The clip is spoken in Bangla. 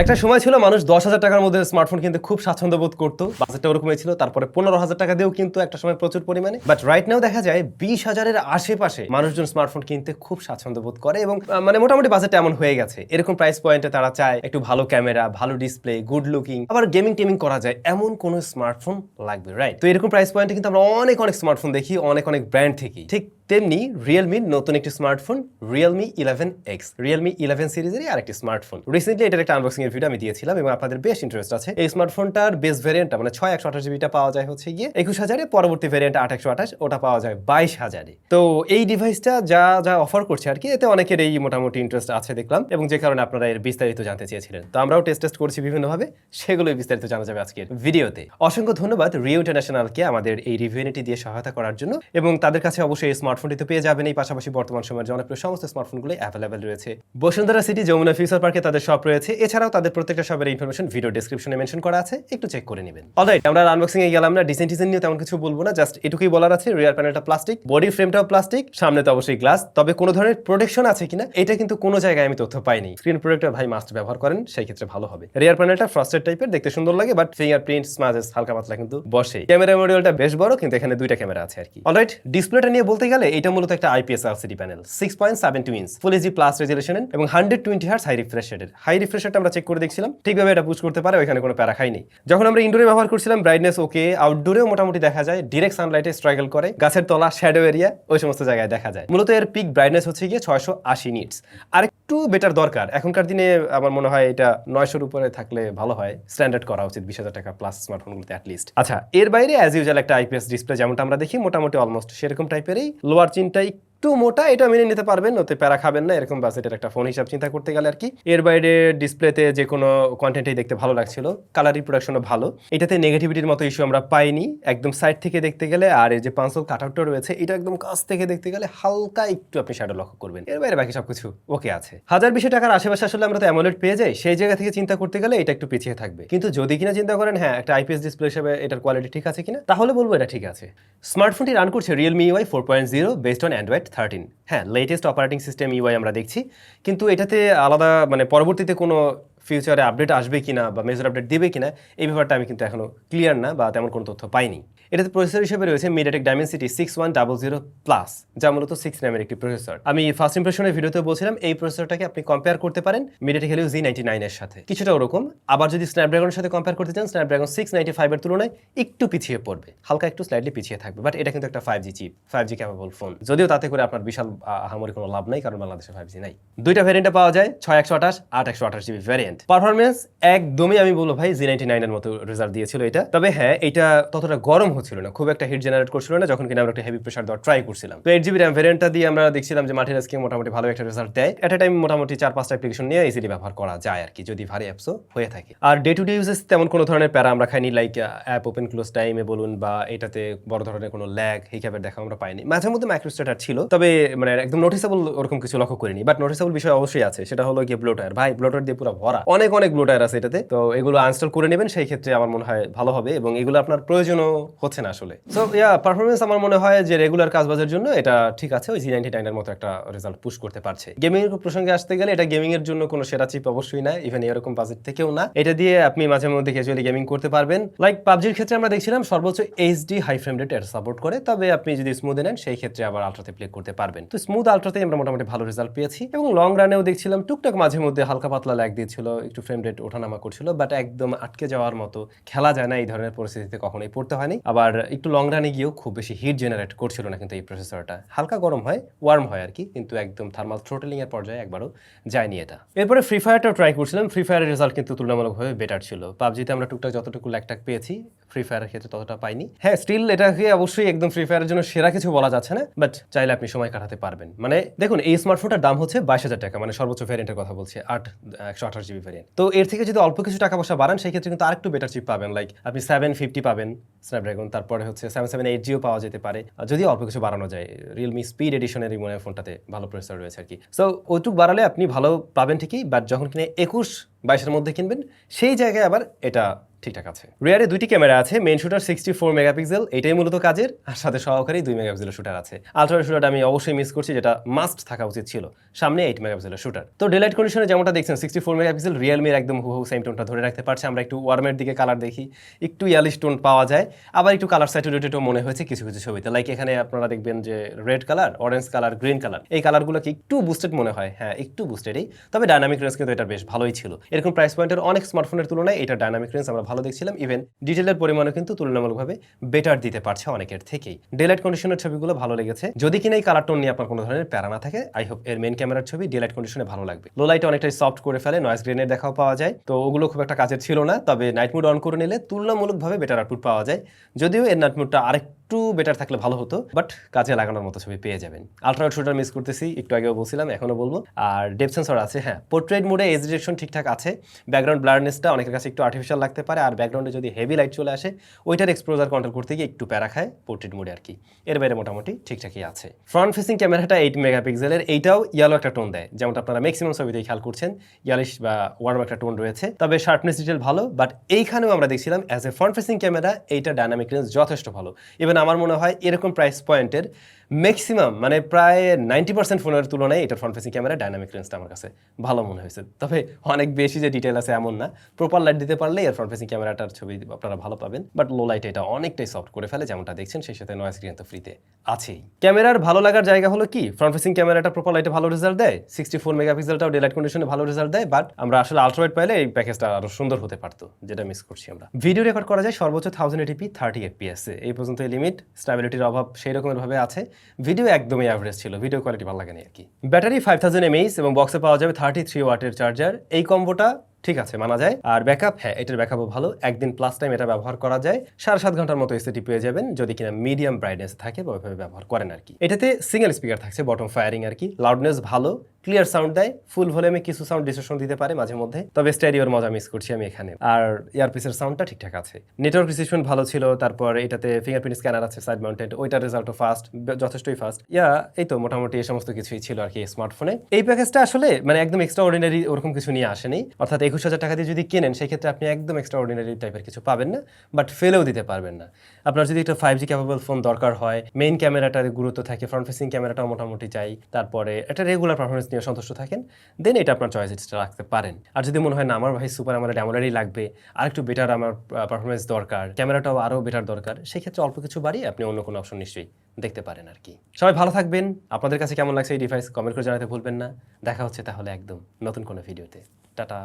একটা সময় ছিল মানুষ 10,000 টাকার মধ্যে স্মার্টফোন কিনতে খুব স্বাচ্ছন্দ্য বোধ করতো, বাজেটটা ওরকমই ছিল। তারপরে 15,000 টাকা দিয়েও কিন্তু একটা সময় প্রচুর পরিমাণে, বাট রাইট নাও দেখা যায় 20,000-এর আশেপাশে মানুষজন স্মার্টফোন কিনতে খুব স্বাচ্ছন্দ্য বোধ করে এবং মানে মোটামুটি বাজেটটা এমন হয়ে গেছে। এরকম প্রাইস পয়েন্টে তারা চায় একটু ভালো ক্যামেরা, ভালো ডিসপ্লে, গুড লুকিং, আবার গেমিং টেমিং করা যায় এমন কোন স্মার্টফোন লাগবে, রাইট? তো এরকম প্রাইস পয়েন্টে কিন্তু আমরা অনেক স্মার্টফোন দেখি, অনেক ব্র্যান্ড থেকে। ঠিক তেমনি রিয়েলমির নতুন একটি স্মার্টফোন Realme 11x, Realme 11 সিরিজেরই আরেকটি স্মার্টফোন। রিসেন্টলি এটার একটা আনবক্সিং এর ভিডিও আমি দিয়েছিলাম এবং আপনাদের বেশ ইন্টারেস্ট আছে। এই স্মার্টফোনটার বেস ভ্যারিয়েন্টটা মানে 6128GB পাওয়া যায় হচ্ছে গিয়ে 21,000-এ, পরবর্তী ভ্যারিয়েন্ট 8128 ওটা পাওয়া যায় 22,000-এ। তো এই ডিভাইসটা যা অফার করছে আর কি, এতে অনেকের এই মোটামুটি ইন্টারেস্ট আছে দেখলাম, এবং যে কারণে আপনারা এর বিস্তারিত জানতে চেয়েছিলেন। তো আমরাও টেস্ট করছি বিভিন্নভাবে, সেগুলোই বিস্তারিত জানা যাবে আজকের ভিডিওতে। অসংখ্য ধন্যবাদ রিও ইন্টারন্যাশনালকে আমাদের এই রিভিউটি দিয়ে সহায়তা করার জন্য, এবং তাদের কাছে অবশ্যই এই স্মার্টফোনটি তো পেয়ে যাবেন। এই পাশাপাশি বর্তমান সময়ের জনপ্রিয় সমস্ত স্মার্টফোনগুলো অ্যাভেলেবল রয়েছে। বসুন্ধরা সিটি যমুনা ফিউচার পার্কে তাদের শপ রয়েছে। এছাড়াও তাদের প্রত্যেকটা শপের ইনফরমেশন ভিডিও ডেসক্রিপশনে মেনশন করা আছে, একটু চেক করে নেবেন। অলরাইট, আমরা আনবক্সিং এ গেলাম না, ডিজাইন নিয়ে তেমন কিছু বলবো না, জাস্ট এটুকুই বলার আছে রিয়ার প্যানেলটা প্লাস্টিক, বডি ফ্রেমটাও প্লাস্টিক, সামনে তো অবশ্যই গ্লাস। তবে কোনো ধরনের প্রোটেকশন আছে কিনা এটা কিন্তু কোনো জায়গায় আমি তথ্য পাইনি। স্ক্রিন প্রোটেক্টর ভাই মাস্ট ব্যবহার করেন, সেই ক্ষেত্রে ভালো হবে। রিয়ার প্যানেলটা ফ্রস্টেড টাইপের, দেখতে সুন্দর লাগে, বাট ফিঙ্গারপ্রিন্ট স্মাজেস হালকা পাতলা কিন্তু বসে। ক্যামেরা মডিউলটা বেশ বড়, কিন্তু এখানে দুইটা ক্যামেরা আছে আর কি। অলরাইট, ডিসপ্লেটা নিয়ে বলতে গেলে এটা মূলত একটা IPS LCD panel, 6.72 inch full HD plus resolution এবং 120 হার্টজ হাই রিফ্রেশ রেটের। হাই রিফ্রেশ রেটটা আমরা চেক করে দেখছিলাম, ঠিকভাবে এটা পুশ করতে পারে, ওইখানে কোনো প্যারা খাইনি। যখন আমরা ইনডোরে ব্যবহার করছিলাম ব্রাইটনেস ওকে, আউটডোরেও মোটামুটি দেখা যায়, ডিরেক্ট সানলাইটে স্ট্রাগল করে, গাছের তলা, শ্যাডো এরিয়া, ওই সমস্ত জায়গায় দেখা যায়। মূলত এর পিক ব্রাইটনেস হচ্ছে গিয়ে 680 নিটস। আর একটু বেটার দরকার এখনকার দিনে, আমার মনে হয় এটা 900-এর উপরে থাকলে ভালো হয়, স্ট্যান্ডার্ড করা উচিত 20,000 টাকা প্লাস স্মার্টফোনগুলোতে অ্যাটলিস্ট। আচ্ছা, এর বাইরে অ্যাজ ইউজুয়াল একটা IPS ডিসপ্লে যেমনটা আমরা দেখি মোটামুটি অলমোস্ট সেরকম টাইপেরই। লোয়ার চিনটাই একটু মোটা, এটা মেনে নিতে পারবেন, ওতে প্যারা খাবেন না, এরকম বাজেটের একটা ফোন হিসাব চিন্তা করতে গেলে আর কি। এর বাইরে ডিসপ্লেতে যে কোনো কন্টেন্টই দেখতে ভালো লাগছিল, কালার রিপ্রোডাকশনও ভালো, এটাতে নেগেটিভিটির মতো ইস্যু আমরা পাইনি একদম সাইড থেকে দেখতে গেলে। আর এই যে পাঁচল কাটআউটটা রয়েছে, এটা একদম কাছ থেকে দেখতে গেলে হালকা একটু আপনি শ্যাডো লক্ষ্য করবেন, এর বাইরে বাকি সবকিছু ওকে আছে। 1020 টাকার আশেপাশে আসলে আমরা তো অ্যামোলেড পেয়ে যাই, সেই জায়গা থেকে চিন্তা করতে গেলে এটা একটু পিছিয়ে থাকবে। কিন্তু যদি কিনা চিন্তা করেন হ্যাঁ একটা IPS ডিসপ্লে হিসেবে এটার কোয়ালিটি ঠিক আছে কিনা, তাহলে বলবো এটা ঠিক আছে। স্মার্টফোনটি রান করছে Realme UI 4.0 based on Android 13। হ্যাঁ, লেটেস্ট অপারেটিং সিস্টেম UI আমরা দেখছি, কিন্তু এটাতে আলাদা মানে পরবর্তীতে কোনো ফিউচারে আপডেট আসবে কিনা বা মেজর আপডেট দেবে কিনা, এই ব্যাপারটা আমি কিন্তু এখনো ক্লিয়ার না, বা তেমন কোনো তথ্য পাইনি। এটাতে প্রসেসর হিসেবে রয়েছে MediaTek Dimensity 6100 প্লাস, যা মূলত 6 র্যামের একটি প্রসেসর। আমি ফার্স্ট ইমপ্রেশনের ভিডিওতে বলছিলাম এই প্রসেসরটাকে আপনি কম্পেয়ার করতে পারেন MediaTek Helio Z99 এর সাথে, কিছুটা ওরকম। আবার যদি স্ন্যাপড্রাগনের সাথে কম্পেয়ার করতে চান, স্ন্যাপড্রাগন 695 এর তুলনায় একটু পিছিয়ে পড়বে, হালকা একটু স্লাইডলি পিছিয়ে থাকবে, বাট এটা কিন্তু একটা 5G chip, 5G capable phone, যদিও তাতে করে আপনার বিশাল আহামরি কোনো লাভ নাই, কারণ বাংলাদেশে 5G নাই। দুইটা ভ্যারিয়েন্টে পাওয়া যায়, 6128, 8128GB ভ্যারিয়েন্ট। পারফরমেন্স একদমই আমি বলবো ভাই Z99 এর মতো রেজাল্ট দিয়েছিল এটা। তবে হ্যাঁ, এটা ততটা গরম হচ্ছিল না, খুব একটা হিট জেনারেট করছিল না যখন কিনা আমরা একটা হেভি প্রেসার দেওয়ার ট্রাই করছিলাম। তো 8GB র্যাম ভ্যারিয়েন্টটা দিয়ে আমরা দেখছিলাম যে মাল্টি টাস্কিং মোটামুটি ভালো একটা রেজাল্ট দেয়। এট এ টাইম মোটামুটি 4-5টা অ্যাপ্লিকেশন নিয়ে ইজিলি ব্যবহার করা যায় আর কি, যদি ভারী অ্যাপসও হয়ে থাকে। আর ডে টু ডে ইউজেস তেমন কোনো ধরনের প্যারা আমরা খাইনি, লাইক অ্যাপ ওপেন ক্লোজ টাইমে বলুন বা এটাতে বড় ধরনের কোনো ল্যাগ হিসাবের দেখা আমরা পাইনি। মাঝে মধ্যে মাইক্রোস্ট্যাটার ছিল, তবে মানে একদম নোটিসেবল ওরকম কিছু লক্ষ্য করিনি, বাট নোটিসেবল বিষয় অবশ্যই আছে, সেটা হলো গিয়ে ব্লোটার। ভাই ব্লোটার দিয়ে পুরো ভরা, অনেক ব্লোটার আছে এটাতে, তো এগুলো আনস্টল করে নেবেন, সেই ক্ষেত্রে আমার মনে হয় ভালো হবে, এবং এগুলো আপনার প্রয়োজনও হচ্ছে না আসলে। সো পারফরমেন্স আমার মনে হয় যে রেগুলার কাজবাজের জন্য এটা ঠিক আছে, ওই Z99 এর মতো একটা রেজাল্ট পুশ করতে পারছে। গেমিং এর প্রসঙ্গে আসতে গেলে এটা গেমিং এর জন্য কোনো সেরা চিপ অবশ্যই না, ইভেন এরকম বাজেট থেকেও না। এটা দিয়ে আপনি মাঝে মধ্যে ক্যাজুয়ালি গেমিং করতে পারবেন, লাইক পাবজির ক্ষেত্রে আমরা দেখছিলাম সর্বোচ্চ HD হাই ফ্রেম রেট এটা সাপোর্ট করে, তবে আপনি যদি স্মুথে নেন সেই ক্ষেত্রে আবার আলট্রাতে প্লে করতে পারবেন। তো স্মুথ আলট্রাতে আমরা মোটামুটি ভালো রেজাল্ট পেয়েছি, এবং লং রানেও দেখছিলাম টুকটাক মাঝে মধ্যে হালকা পাতলা ল্যাগ দিয়েছিল, একটু ফ্রেম রেট ওঠানামা করছিল, বাট একদম আটকে যাওয়ার মতো খেলা যায় না, এই ধরনের পরিস্থিতিতে কখনোই পড়তে হয়নি। আবার একটু লং রানে গিয়েও খুব বেশি হিট জেনারেট করছিল না, কিন্তু এই প্রসেসরটা হালকা গরম হয়, ওয়ার্ম হয় আর কি, কিন্তু একদম থার্মাল থ্রোটলিং এর পর্যায়ে একবারও যায়নি এটা। এরপরে ফ্রি ফায়ারটাও ট্রাই করছিলাম, ফ্রি ফায়ারের রেজাল্ট কিন্তু তুলনামূলকভাবে বেটার ছিল। পাবজিতে আমরা টুকটাক যতটুকু ল্যাগটাক পেয়েছি, ফ্রি ফায়ারের ক্ষেত্রে ততটা পাইনি। হ্যাঁ, স্টিল এটাকে অবশ্যই একদম ফ্রি ফায়ারের জন্য সেরা কিছু বলা যাচ্ছে না, বাট চাইলে আপনি সময় কাটাতে পারবেন। মানে দেখুন, এই স্মার্টফোনটার দাম হচ্ছে 22,000 টাকা, মানে সর্বোচ্চ ভ্যারিয়েন্টের কথা বলছি, 128GB ভ্যারিয়েন্ট। তো এর থেকে যদি অল্প কিছু টাকা পয়সা বাড়ান, সেই ক্ষেত্রে কিন্তু আরেকটু বেটার চিপ পাবেন, লাইক আপনি 750 পাবেন স্ন্যাপড্রাগন, তারপরে হচ্ছে 778Gও পাওয়া যেতে পারে, যদি অল্প কিছু বাড়ানো যায়। রিয়েলমি স্পিড এডিশনের এই মনে ফোনটাতে ভালো প্রসেসর রয়েছে আর কি। সো ওইটুক বাড়ালে আপনি ভালো পাবেন ঠিকই, বাট যখন কিনে 21-22 এর মধ্যে কিনবেন, সেই জায়গায় আবার এটা ঠিকঠাক আছে। রিয়ারে দুইটি ক্যামেরা আছে, মেইন শুটার 64 মেগাপিক্সেল, এটাই মূলত কাজের, আর সাথে সহকারী 2 মেগাপিক্সেলের শুটার আছে। আলট্রা শুটারটা আমি অবশ্যই মিস করছি, যেটা মাস্ট থাকা উচিত ছিল। সামনে 8 মেগাপিক্সেলের শুটার। তো ডেলাইট কন্ডিশনে যেমনটা দেখছেন 64 মেগাপিক্সেল, রিয়েলমির একদম হুবহু সেম টোনটা ধরে রাখতে পারছে। আমরা একটু ওয়ার্মের দিকে কালার দেখি, একটু ইয়ালিশ টোন পাওয়া যায়, আবার একটু কালার স্যাচুরেটেডও মনে হয়েছে কিছু কিছু ছবিতে। লাইক এখানে আপনারা দেখবেন যে red colour, orange colour, green colour, এই কালারগুলোকে একটু বুস্টেড মনে হয়, হ্যাঁ একটু বুস্টেডই, তবে ডাইনামিক রেঞ্জ কিন্তু এটা বেশ ভালোই ছিল। এরকম প্রাইস পয়েন্টের অনেক স্মার্টফোনের তুলনায় এটা ডাইনামিক রেঞ্জ আমরা ভালো দেখছিলাম, ইভেন ডিটেলের পরিমাণও কিন্তু তুলনামূলকভাবে বেটার দিতে পারছে অনেকের থেকেই। ডেলাইট কন্ডিশনের ছবিগুলো ভালো লেগেছে, যদি কিনা এই কালার টোন নিয়ে আপনার কোনো ধরনের প্যারা না থাকে, আই হোপ এর মেইন ক্যামেরার ছবি ডেলাইট কন্ডিশনে ভালো লাগবে। লো লাইটে অনেকটাই সফট করে ফেলে, নয়েজ গ্রেনের দেখাও পাওয়া যায়, তো ওগুলো খুব একটা কাজের ছিল না, তবে নাইট মোড অন করে নিলে তুলনামূলকভাবে বেটার আউটপুট পাওয়া যায়, যদিও এর নাইট মোডটা আরেকটু বেটার থাকলে ভালো হতো, বাট কাজে লাগানোর মতো ছবি পেয়ে যাবেন। আলট্রা শুটার মিস করতেছি, একটু আগেও বলছিলাম, এখনো বলবো। আর ডেপথ সেন্সর আছে, হ্যাঁ পোর্ট্রেট মোডে এজ ডিটেকশন ঠিকঠাক আছে। ব্যাকগ্রাউন্ড ব্লারনেসটা অনেকের কাছে একটু আর্টিফিশিয়াল লাগতে পারে, আর ব্যাকগ্রাউন্ডে যদি হেভি লাইট চলে আসে ওইটার এক্সপোজার কন্ট্রোল করতে গিয়ে একটু প্যারা খায় পোর্ট্রেট মোডে আর কি। এর বাইরে মোটামুটি ঠিকঠাকই আছে। ফ্রন্ট ফেসিং ক্যামেরাটা 8 মেগাপিক্সেলের, এইটাও ইয়ালো একটা টোন দেয়, যেমনটা আপনারা ম্যাক্সিমাম ছবিতেই খেয়াল করছেন, ইয়ালিশ বা ওয়ার্ম একটা টোন রয়েছে, তবে শার্পনেস ডিটেল ভালো। বাট এইখানেও আমরা দেখছিলাম as a front facing camera এইটা ডাইনামিক রেঞ্জ যথেষ্ট ভালো। ইভেন আমার মনে হয় এরকম প্রাইস পয়েন্টের ম্যাক্সিমাম মানে প্রায় 90% ফোনের তুলনায় এটার ফ্রন্ট ফেসিং ক্যামেরা ডাইনামিক রেঞ্জটা আমার কাছে ভালো মনে হয়েছে। তবে অনেক বেশি যে ডিটেল আছে এমন না, প্রপার লাইট দিতে পারলে এর ফ্রন্ট ফেসিং ক্যামেরাটার ছবি আপনারা ভালো পাবেন, বাট লো লাইটে এটা অনেকটাই সফট করে ফেলে, যেমনটা দেখছেন, সেই সাথে নয়েজ গ্রেন তো ফ্রিতে আছেই। ক্যামেরার ভালো লাগার জায়গা হলো কি, ফ্রন্ট ফেসিং ক্যামেরাটা প্রপার লাইটে ভালো রেজাল্ট দেয়, 64 মেগাপিক্সেলটাও ডেলাইট কন্ডিশনে ভালো রেজাল্ট দেয়, বাট আমরা আসলে আলট্রাওয়াইড পাইলে এই প্যাকেজটা আরো সুন্দর হতে পারতো, যেটা মিস করছি আমরা। ভিডিও রেকর্ড করা যায় সর্বোচ্চ 1080p 30 fps, এই পর্যন্ত লিমিট। স্টেবিলিটির অভাব সেই রকমের ভাবে আছে, ভিডিও একদমই অ্যাভারেজ ছিল, ভিডিও কোয়ালিটি ভালো লাগেনি আর কি। ব্যাটারি 5000 mAh এবং বক্সে পাওয়া যাবে 33 ওয়াটের চার্জার, এই কম্বোটা ঠিক আছে, মানা যায়। আর ব্যাকআপ, হ্যাঁ এটার ব্যাকআপও ভালো, একদিন প্লাস টাইম এটা ব্যবহার করা যায়, 7.5 ঘন্টার মতো এসএটি পেয়ে যাবেন, যদি কিনা মিডিয়াম ব্রাইটনেস থাকে বা ওইভাবে ব্যবহার করেন আর কি। এটাতে সিঙ্গেল স্পিকার থাকছে, বটম ফায়ারিং আর কি, লাউডনেস ভালো, ক্লিয়ার সাউন্ড দেয়, ফুল ভলিউমে কিছু সাউন্ড ডিসটরশন দিতে পারে মাঝে মধ্যে, তবে স্টেরিওর মজা মিস করছি আমি এখানে। আর ইয়ারপিসের সাউন্ডটা ঠিকঠাক আছে, নেটওয়ার্ক রিসিপশন ভালো ছিল, তারপর এটাতে ফিঙ্গারপ্রিন্ট স্ক্যানার আছে সাইড মাউন্টেড, ওইটার রেজাল্টও ফাস্ট, যথেষ্টই ফাস্ট। এই তো মোটামুটি এই সমস্ত কিছুই ছিল আর কি স্মার্টফোনে। এই প্যাকেজটা আসলে মানে একদম এক্সট্রা অর্ডিনারি ওরকম কিছু নিয়ে আসেনি, অর্থাৎ 21,000 টাকা দিয়ে যদি কেনেন সেক্ষেত্রে আপনি একদম এক্সট্রা অর্ডিনারি টাইপের কিছু পাবেন না, বাট ফেলেও দিতে পারবেন না। আপনার যদি একটা 5G ক্যাপেবল ফোন দরকার হয়, মেইন ক্যামেরাটার গুরুত্ব থাকে, ফ্রন্ট ফেসিং ক্যামেরাটাও মোটামুটি চাই, তারপরে একটা রেগুলার পারফরমেন্স নিয়ে সন্তুষ্ট থাকেন, দেন এটা আপনার চয়েসটা রাখতে পারেন। আর যদি মনে হয় না আমার ভাই সুপার আমার ড্যামোলারই লাগবে, আর একটু বেটার আমার পারফরমেন্স দরকার, ক্যামেরাটাও আরও বেটার দরকার, সেক্ষেত্রে অল্প কিছু বাড়িয়ে আপনি অন্য কোনো অপশন নিশ্চয়ই দেখতে পারেন আর কি। সবাই ভালো থাকবেন, আপনাদের কাছে কেমন লাগছে এই ডিভাইস কমেন্ট করে জানাতে ভুলবেন না। দেখা হচ্ছে তাহলে একদম নতুন কোনো ভিডিওতে। টাটা।